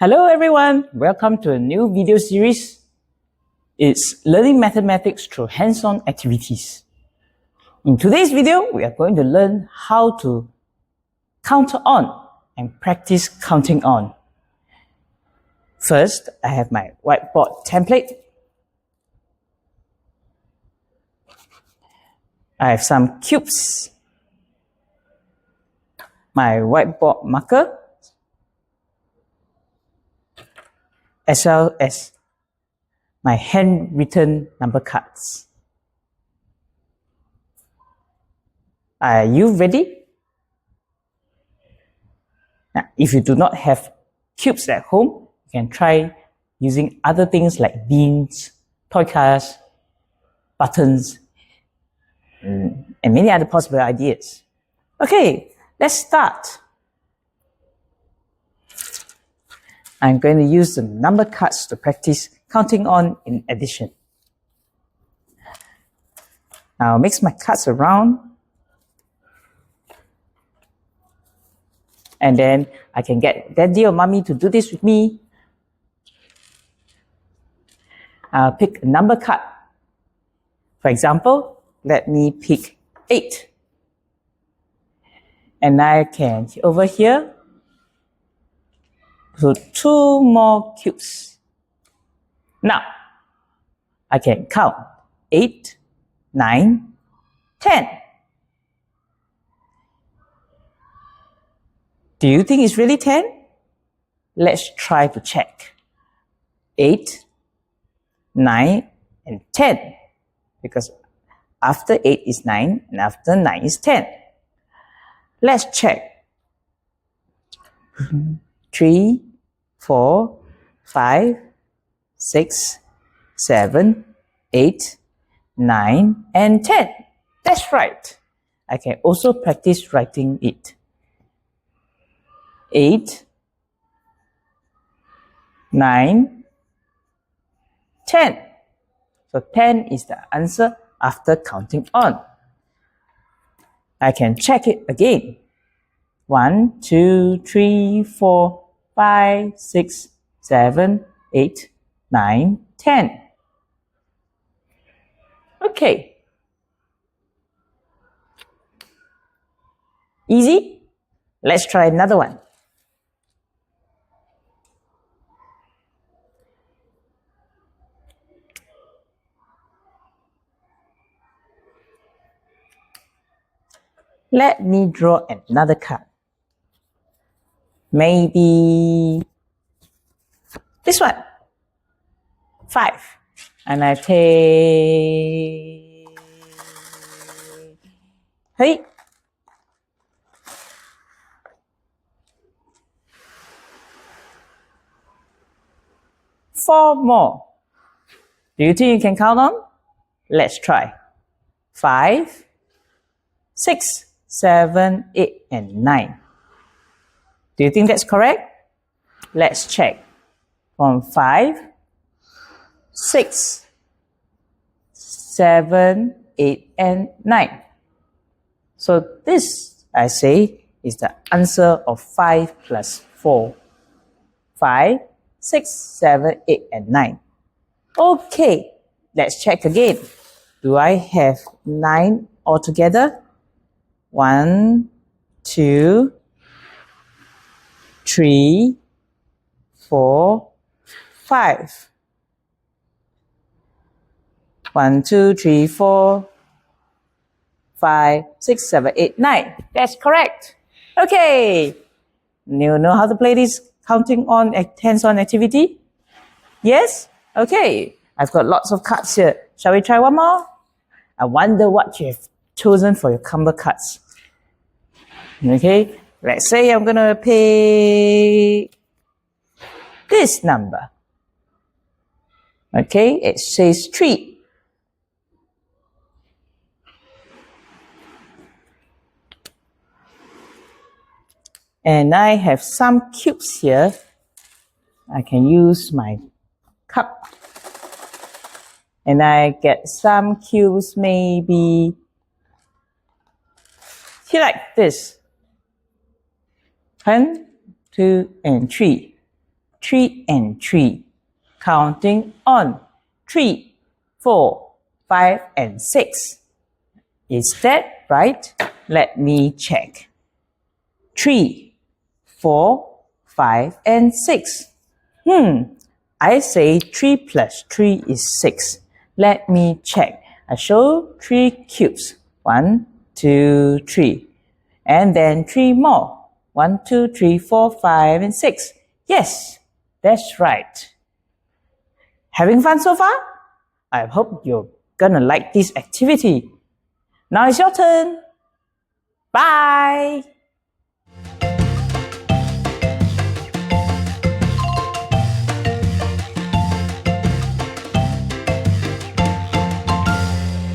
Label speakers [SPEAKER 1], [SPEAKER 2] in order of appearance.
[SPEAKER 1] Hello everyone, welcome to a new video series. It's learning mathematics through hands-on activities. In today's video, we are going to learn how to count on and practice counting on. First, I have my whiteboard template. I have some cubes, my whiteboard marker, as well as my handwritten number cards. Are you ready? Now, if you do not have cubes at home, you can try using other things like beans, toy cars, buttons, and many other possible ideas. Okay, let's start. I'm going to use the number cards to practice counting on in addition. I'll mix my cards around. And then I can get daddy or mommy to do this with me. I'll pick a number card. For example, let me pick 8. And I can, over here, so 2 more cubes. Now, I can count 8, 9, 10. Do you think it's really 10? Let's try to check. 8, 9, and 10. Because after 8 is 9, and after 9 is 10. Let's check. 3, 4, 5, 6, 7, 8, 9, and 10. That's right. I can also practice writing it. 8, 9, 10. So 10 is the answer after counting on. I can check it again. 1, 2, 3, 4, 5, 6, 7, 8, 9, 10. Okay. Easy? Let's try another one. Let me draw another card. Maybe this one. 5. And I take... Hey. Four more. Do you think you can count on? Let's try. 5, 6, 7, 8, and 9. Do you think that's correct? Let's check. From 5, 6, 7, 8, and 9. So this, I say, is the answer of 5 plus 4. 5, 6, 7, 8, and 9. Okay, let's check again. Do I have 9 altogether? 1, 2, 3, 4, 5. 1, 2, 3, 4, 5, 6, 7, 8, 9. That's correct. Okay. You know how to play this counting on hands-on activity? Yes? Okay. I've got lots of cards here. Shall we try one more? I wonder what you have chosen for your number cards. Okay. Let's say I'm going to pick this number. Okay. It says 3. And I have some cubes here. I can use my cup. And I get some cubes maybe here like this. 1, 2, and 3. 3 and 3. Counting on 3, 4, 5 and 6. Is that right? Let me check. 3, 4, 5 and 6. I say 3 plus 3 is 6. Let me check. I show 3 cubes. 1, 2, 3. And then 3 more. 1, 2, 3, 4, 5 and 6. Yes, that's right. Having fun so far? I hope you're gonna like this activity. Now it's your turn. Bye!